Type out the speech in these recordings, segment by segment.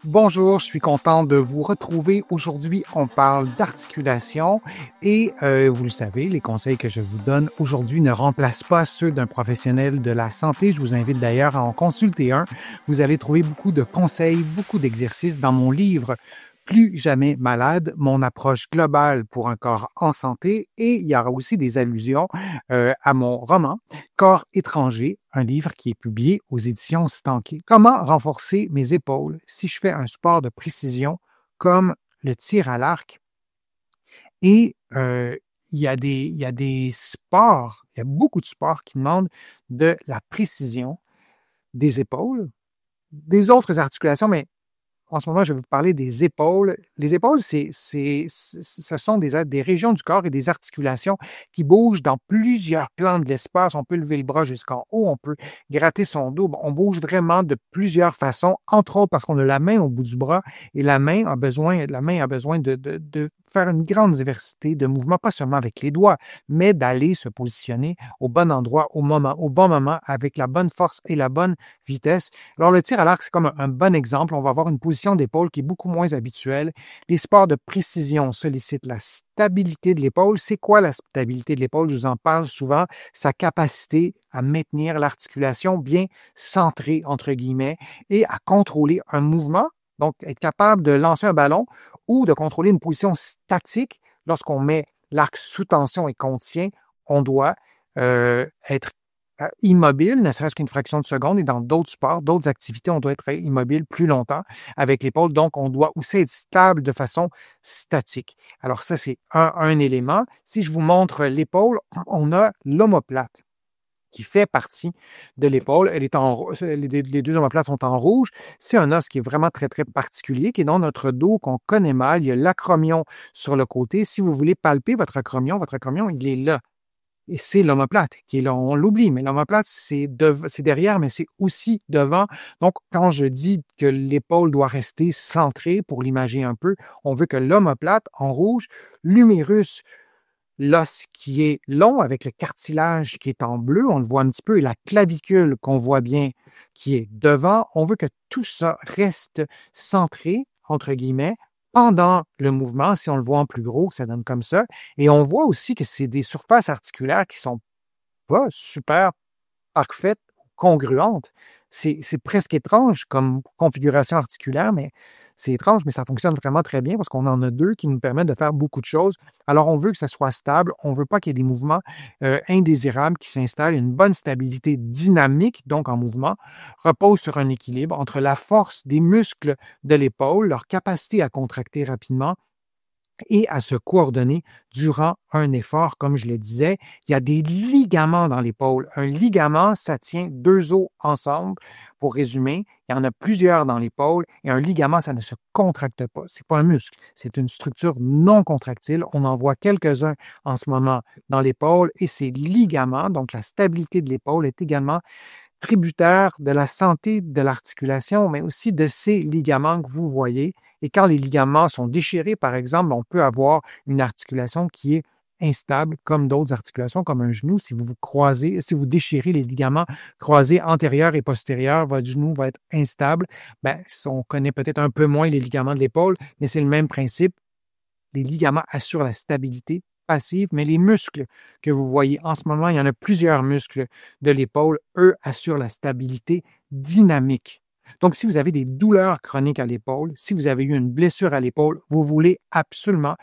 Bonjour, je suis content de vous retrouver. Aujourd'hui, on parle d'articulation et vous le savez, les conseils que je vous donne aujourd'hui ne remplacent pas ceux d'un professionnel de la santé. Je vous invite d'ailleurs à en consulter un. Vous allez trouver beaucoup de conseils, beaucoup d'exercices dans mon livre Plus jamais malade, mon approche globale pour un corps en santé, et il y aura aussi des allusions à mon roman Corps étranger, un livre qui est publié aux éditions Stanké. Comment renforcer mes épaules si je fais un sport de précision comme le tir à l'arc? Et il y a des sports, il y a beaucoup de sports qui demandent de la précision des épaules, des autres articulations, mais en ce moment, je vais vous parler des épaules. Les épaules, ce sont des régions du corps et des articulations qui bougent dans plusieurs plans de l'espace. On peut lever le bras jusqu'en haut, on peut gratter son dos. Bon, on bouge vraiment de plusieurs façons, entre autres parce qu'on a la main au bout du bras et la main a besoin de faire une grande diversité de mouvements, pas seulement avec les doigts, mais d'aller se positionner au bon endroit, au bon moment, avec la bonne force et la bonne vitesse. Alors, le tir à l'arc, c'est comme un bon exemple. On va avoir une position d'épaule qui est beaucoup moins habituelle. Les sports de précision sollicitent la stabilité de l'épaule. C'est quoi la stabilité de l'épaule? Je vous en parle souvent. Sa capacité à maintenir l'articulation bien centrée, entre guillemets, et à contrôler un mouvement. Donc, être capable de lancer un ballon ou de contrôler une position statique lorsqu'on met l'arc sous tension et qu'on tient, on doit être immobile, ne serait-ce qu'une fraction de seconde. Et dans d'autres sports, d'autres activités, on doit être immobile plus longtemps avec l'épaule. Donc, on doit aussi être stable de façon statique. Alors ça, c'est un élément. Si je vous montre l'épaule, on a l'omoplate qui fait partie de l'épaule. Les deux omoplates sont en rouge. C'est un os qui est vraiment très, très particulier, qui est dans notre dos, qu'on connaît mal. Il y a l'acromion sur le côté. Si vous voulez palper votre acromion, il est là. Et c'est l'omoplate qui est là. On l'oublie, mais l'omoplate, c'est derrière, mais c'est aussi devant. Donc, quand je dis que l'épaule doit rester centrée, pour l'imager un peu, on veut que l'omoplate, en rouge, l'humérus, l'os qui est long avec le cartilage qui est en bleu, on le voit un petit peu, et la clavicule qu'on voit bien qui est devant, on veut que tout ça reste centré, entre guillemets, pendant le mouvement. Si on le voit en plus gros, ça donne comme ça. Et on voit aussi que c'est des surfaces articulaires qui sont pas super parfaites, congruentes. C'est presque étrange comme configuration articulaire, mais c'est étrange, mais ça fonctionne vraiment très bien parce qu'on en a deux qui nous permettent de faire beaucoup de choses. Alors, on veut que ça soit stable. On ne veut pas qu'il y ait des mouvements indésirables qui s'installent. Une bonne stabilité dynamique, donc en mouvement, repose sur un équilibre entre la force des muscles de l'épaule, leur capacité à contracter rapidement, et à se coordonner durant un effort. Comme je le disais, il y a des ligaments dans l'épaule. Un ligament, ça tient deux os ensemble. Pour résumer, il y en a plusieurs dans l'épaule, et un ligament, ça ne se contracte pas. C'est pas un muscle, c'est une structure non contractile. On en voit quelques-uns en ce moment dans l'épaule, et ces ligaments, donc la stabilité de l'épaule, est également tributaire de la santé de l'articulation, mais aussi de ces ligaments que vous voyez. Et quand les ligaments sont déchirés, par exemple, on peut avoir une articulation qui est instable, comme d'autres articulations, comme un genou. Si vous vous croisez, si vous déchirez les ligaments croisés antérieurs et postérieurs, votre genou va être instable. Ben, on connaît peut-être un peu moins les ligaments de l'épaule, mais c'est le même principe. Les ligaments assurent la stabilité passive, mais les muscles que vous voyez en ce moment, il y en a plusieurs muscles de l'épaule, eux assurent la stabilité dynamique. Donc, si vous avez des douleurs chroniques à l'épaule, si vous avez eu une blessure à l'épaule, vous voulez absolument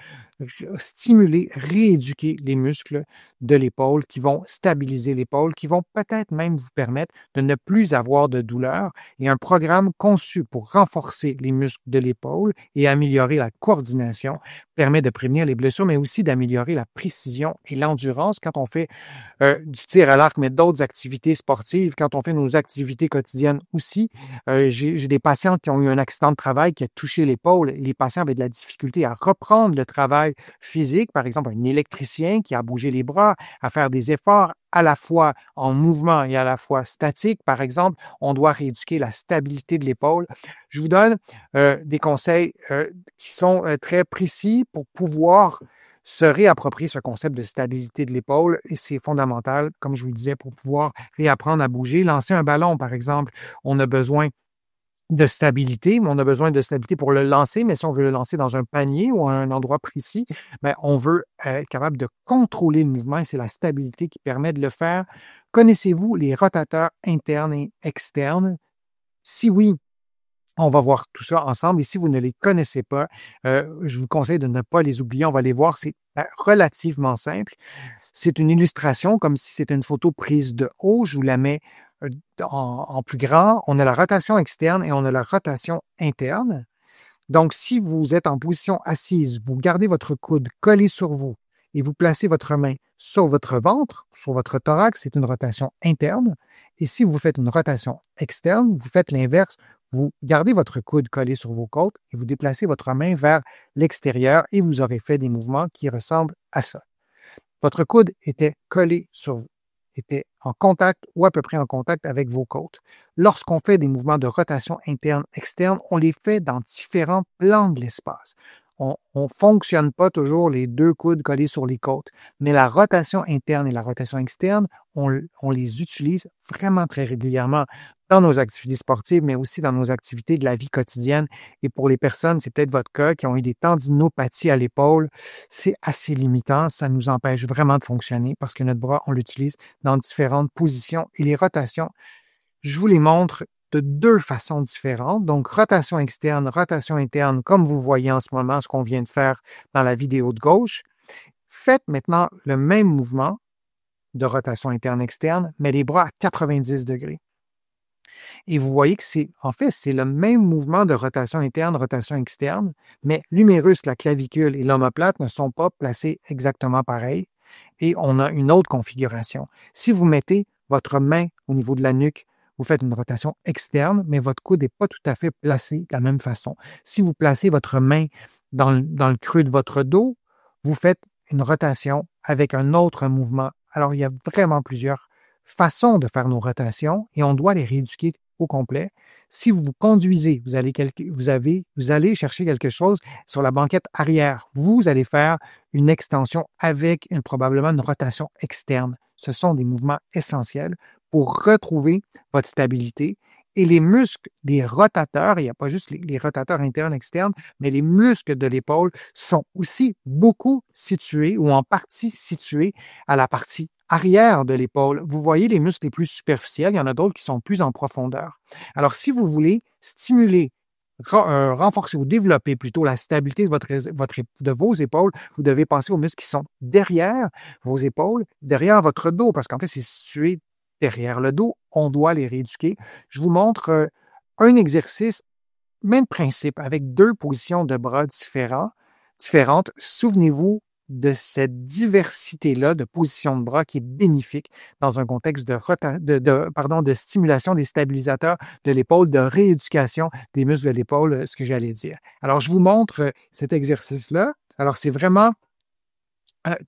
stimuler, rééduquer les muscles de l'épaule qui vont stabiliser l'épaule, qui vont peut-être même vous permettre de ne plus avoir de douleur. Et un programme conçu pour renforcer les muscles de l'épaule et améliorer la coordination permet de prévenir les blessures, mais aussi d'améliorer la précision et l'endurance quand on fait du tir à l'arc, mais d'autres activités sportives, quand on fait nos activités quotidiennes aussi. J'ai des patients qui ont eu un accident de travail qui a touché l'épaule. Les patients avaient de la difficulté à reprendre le travail physique, par exemple un électricien qui a bougé les bras, à faire des efforts à la fois en mouvement et à la fois statique, par exemple. On doit rééduquer la stabilité de l'épaule. Je vous donne des conseils qui sont très précis pour pouvoir se réapproprier ce concept de stabilité de l'épaule, et c'est fondamental, comme je vous le disais, pour pouvoir réapprendre à bouger. Lancer un ballon, par exemple, on a besoin de stabilité, mais on a besoin de stabilité pour le lancer, mais si on veut le lancer dans un panier ou à un endroit précis, ben, on veut être capable de contrôler le mouvement et c'est la stabilité qui permet de le faire. Connaissez-vous les rotateurs internes et externes? Si oui, on va voir tout ça ensemble et si vous ne les connaissez pas, je vous conseille de ne pas les oublier. On va les voir, c'est relativement simple. C'est une illustration comme si c'était une photo prise de haut. Je vous la mets en plus grand. On a la rotation externe et on a la rotation interne. Donc, si vous êtes en position assise, vous gardez votre coude collé sur vous et vous placez votre main sur votre ventre, sur votre thorax, c'est une rotation interne. Et si vous faites une rotation externe, vous faites l'inverse. Vous gardez votre coude collé sur vos côtes et vous déplacez votre main vers l'extérieur et vous aurez fait des mouvements qui ressemblent à ça. Votre coude était collé sur vous, était en contact ou à peu près en contact avec vos côtes. Lorsqu'on fait des mouvements de rotation interne-externe, on les fait dans différents plans de l'espace. On ne fonctionne pas toujours les deux coudes collés sur les côtes, mais la rotation interne et la rotation externe, on les utilise vraiment très régulièrement dans nos activités sportives, mais aussi dans nos activités de la vie quotidienne. Et pour les personnes, c'est peut-être votre cas, qui ont eu des tendinopathies à l'épaule, c'est assez limitant. Ça nous empêche vraiment de fonctionner parce que notre bras, on l'utilise dans différentes positions. Et les rotations, je vous les montre de deux façons différentes. Donc, rotation externe, rotation interne, comme vous voyez en ce moment, ce qu'on vient de faire dans la vidéo de gauche. Faites maintenant le même mouvement de rotation interne-externe, mais les bras à 90 degrés. Et vous voyez que c'est le même mouvement de rotation interne, rotation externe, mais l'humérus, la clavicule et l'omoplate ne sont pas placés exactement pareils et on a une autre configuration. Si vous mettez votre main au niveau de la nuque, vous faites une rotation externe, mais votre coude n'est pas tout à fait placé de la même façon. Si vous placez votre main dans le creux de votre dos, vous faites une rotation avec un autre mouvement. Alors, il y a vraiment plusieurs façons de faire nos rotations et on doit les rééduquer au complet. Si vous vous conduisez, vous allez chercher quelque chose sur la banquette arrière. Vous allez faire une extension avec probablement une rotation externe. Ce sont des mouvements essentiels pour retrouver votre stabilité. Et les muscles, les rotateurs, il n'y a pas juste les rotateurs internes, externes, mais les muscles de l'épaule sont aussi beaucoup situés ou en partie situés à la partie arrière de l'épaule. Vous voyez les muscles les plus superficiels, il y en a d'autres qui sont plus en profondeur. Alors, si vous voulez stimuler, renforcer ou développer plutôt la stabilité de vos épaules, vous devez penser aux muscles qui sont derrière vos épaules, derrière votre dos, parce qu'en fait, c'est situé derrière le dos. On doit les rééduquer. Je vous montre un exercice, même principe, avec deux positions de bras différentes. Souvenez-vous de cette diversité-là de positions de bras qui est bénéfique dans un contexte de stimulation des stabilisateurs de l'épaule, de rééducation des muscles de l'épaule, ce que j'allais dire. Alors, je vous montre cet exercice-là. Alors, c'est vraiment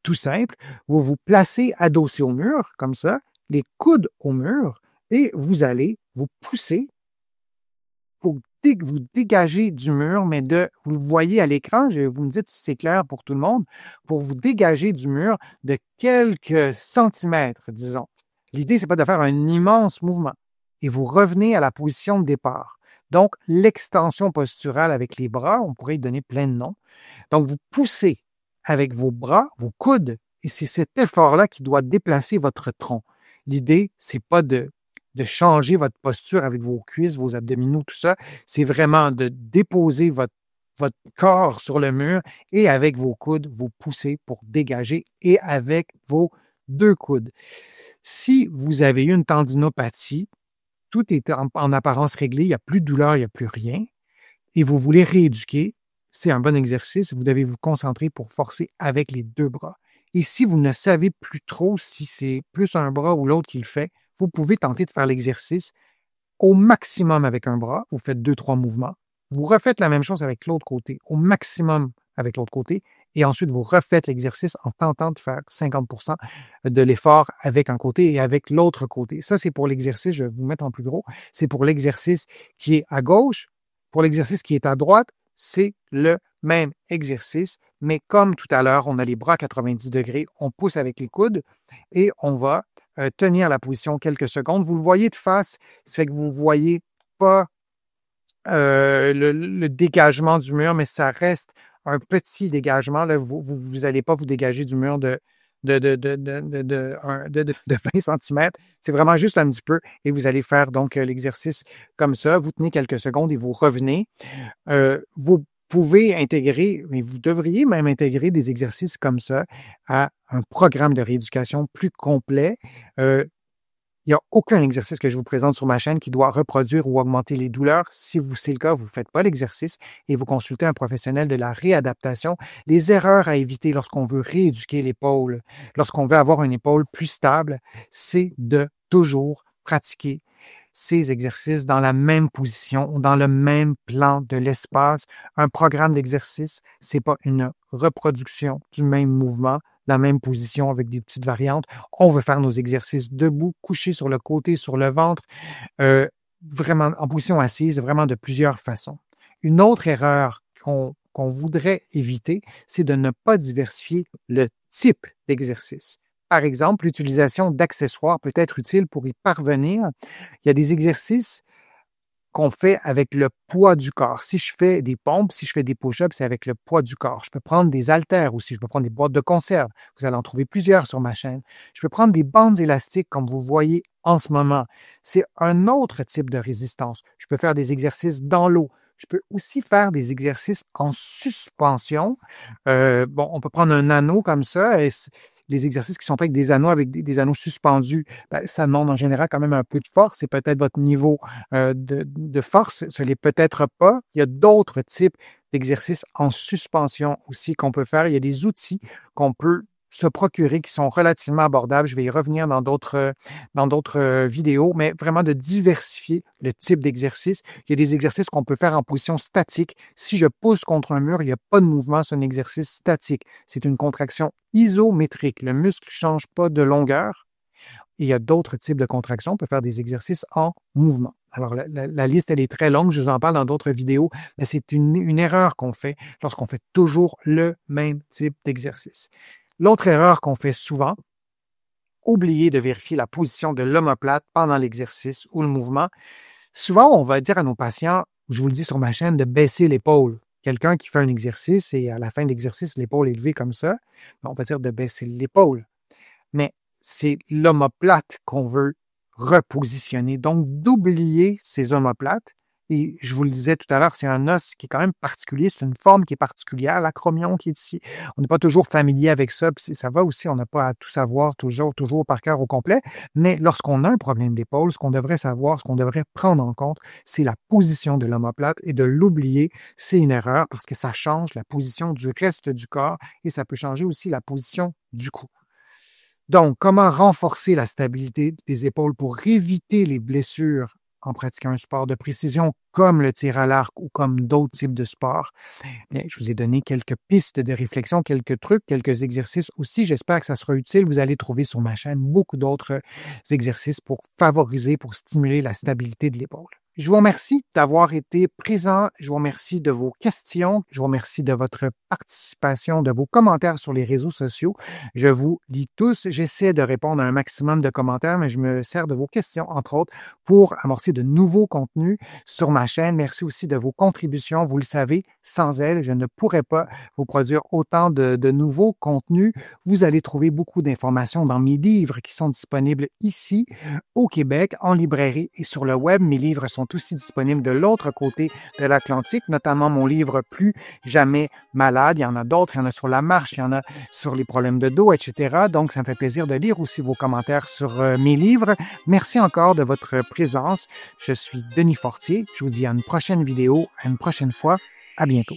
tout simple. Vous vous placez adossé au mur, comme ça, les coudes au mur, et vous allez vous pousser pour vous dégager du mur, mais vous le voyez à l'écran, vous me dites si c'est clair pour tout le monde, pour vous dégager du mur de quelques centimètres, disons. L'idée, c'est pas de faire un immense mouvement. Et vous revenez à la position de départ. Donc, l'extension posturale avec les bras, on pourrait y donner plein de noms. Donc, vous poussez avec vos bras, vos coudes, et c'est cet effort-là qui doit déplacer votre tronc. L'idée, c'est pas de changer votre posture avec vos cuisses, vos abdominaux, tout ça. C'est vraiment de déposer votre corps sur le mur et avec vos coudes, vous poussez pour dégager et avec vos deux coudes. Si vous avez eu une tendinopathie, tout est en apparence réglé, il n'y a plus de douleur, il n'y a plus rien, et vous voulez rééduquer, c'est un bon exercice. Vous devez vous concentrer pour forcer avec les deux bras. Et si vous ne savez plus trop si c'est plus un bras ou l'autre qui le fait, vous pouvez tenter de faire l'exercice au maximum avec un bras. Vous faites 2-3 mouvements. Vous refaites la même chose avec l'autre côté, au maximum avec l'autre côté. Et ensuite, vous refaites l'exercice en tentant de faire 50% de l'effort avec un côté et avec l'autre côté. Ça, c'est pour l'exercice, je vais vous mettre en plus gros, c'est pour l'exercice qui est à gauche. Pour l'exercice qui est à droite, c'est le même exercice, mais comme tout à l'heure, on a les bras à 90 degrés, on pousse avec les coudes et on va tenir la position quelques secondes. Vous le voyez de face, ça fait que vous ne voyez pas le dégagement du mur, mais ça reste un petit dégagement. Là. Vous allez pas vous dégager du mur de 20 centimètres. C'est vraiment juste un petit peu et vous allez faire donc l'exercice comme ça. Vous tenez quelques secondes et vous revenez. Vous pouvez intégrer, mais vous devriez même intégrer des exercices comme ça à un programme de rééducation plus complet. Il n'y a aucun exercice que je vous présente sur ma chaîne qui doit reproduire ou augmenter les douleurs. Si c'est le cas, vous ne faites pas l'exercice et vous consultez un professionnel de la réadaptation. Les erreurs à éviter lorsqu'on veut rééduquer l'épaule, lorsqu'on veut avoir une épaule plus stable, c'est de toujours pratiquer ces exercices dans la même position, dans le même plan de l'espace. Un programme d'exercice, c'est pas une reproduction du même mouvement, la même position avec des petites variantes. On veut faire nos exercices debout, couchés sur le côté, sur le ventre, vraiment en position assise, vraiment de plusieurs façons. Une autre erreur qu'on voudrait éviter, c'est de ne pas diversifier le type d'exercice. Par exemple, l'utilisation d'accessoires peut être utile pour y parvenir. Il y a des exercices qu'on fait avec le poids du corps. Si je fais des pompes, si je fais des push-ups, c'est avec le poids du corps. Je peux prendre des haltères aussi, je peux prendre des boîtes de conserve. Vous allez en trouver plusieurs sur ma chaîne. Je peux prendre des bandes élastiques comme vous voyez en ce moment. C'est un autre type de résistance. Je peux faire des exercices dans l'eau. Je peux aussi faire des exercices en suspension. On peut prendre un anneau comme ça et les exercices qui sont faits avec des anneaux suspendus, ça demande en général quand même un peu de force. C'est peut-être votre niveau de force, ce n'est peut-être pas. Il y a d'autres types d'exercices en suspension aussi qu'on peut faire. Il y a des outils qu'on peut se procurer qui sont relativement abordables. Je vais y revenir dans d'autres vidéos, mais vraiment de diversifier le type d'exercice. Il y a des exercices qu'on peut faire en position statique. Si je pousse contre un mur, il n'y a pas de mouvement, c'est un exercice statique. C'est une contraction isométrique. Le muscle ne change pas de longueur. Et il y a d'autres types de contractions. On peut faire des exercices en mouvement. Alors, la liste, elle est très longue. Je vous en parle dans d'autres vidéos, mais c'est une erreur qu'on fait lorsqu'on fait toujours le même type d'exercice. L'autre erreur qu'on fait souvent, oublier de vérifier la position de l'omoplate pendant l'exercice ou le mouvement. Souvent, on va dire à nos patients, je vous le dis sur ma chaîne, de baisser l'épaule. Quelqu'un qui fait un exercice et à la fin de l'exercice, l'épaule est levée comme ça, on va dire de baisser l'épaule. Mais c'est l'omoplate qu'on veut repositionner. Donc, d'oublier ces omoplates. Et je vous le disais tout à l'heure, c'est un os qui est quand même particulier, c'est une forme qui est particulière, l'acromion qui est ici. On n'est pas toujours familier avec ça, puis ça va aussi, on n'a pas à tout savoir toujours par cœur au complet. Mais lorsqu'on a un problème d'épaule, ce qu'on devrait savoir, ce qu'on devrait prendre en compte, c'est la position de l'omoplate et de l'oublier, c'est une erreur parce que ça change la position du reste du corps et ça peut changer aussi la position du cou. Donc, comment renforcer la stabilité des épaules pour éviter les blessures en pratiquant un sport de précision comme le tir à l'arc ou comme d'autres types de sports? Bien, je vous ai donné quelques pistes de réflexion, quelques trucs, quelques exercices aussi. J'espère que ça sera utile. Vous allez trouver sur ma chaîne beaucoup d'autres exercices pour favoriser, pour stimuler la stabilité de l'épaule. Je vous remercie d'avoir été présent. Je vous remercie de vos questions. Je vous remercie de votre participation, de vos commentaires sur les réseaux sociaux. Je vous lis tous. J'essaie de répondre à un maximum de commentaires, mais je me sers de vos questions, entre autres, pour amorcer de nouveaux contenus sur ma chaîne. Merci aussi de vos contributions. Vous le savez, sans elles, je ne pourrais pas vous produire autant de nouveaux contenus. Vous allez trouver beaucoup d'informations dans mes livres qui sont disponibles ici, au Québec, en librairie et sur le web. Mes livres sont aussi disponibles de l'autre côté de l'Atlantique, notamment mon livre Plus jamais malade. Il y en a d'autres, il y en a sur la marche, il y en a sur les problèmes de dos, etc. Donc, ça me fait plaisir de lire aussi vos commentaires sur mes livres. Merci encore de votre présence. Je suis Denis Fortier. Je vous dis à une prochaine vidéo, à une prochaine fois. À bientôt.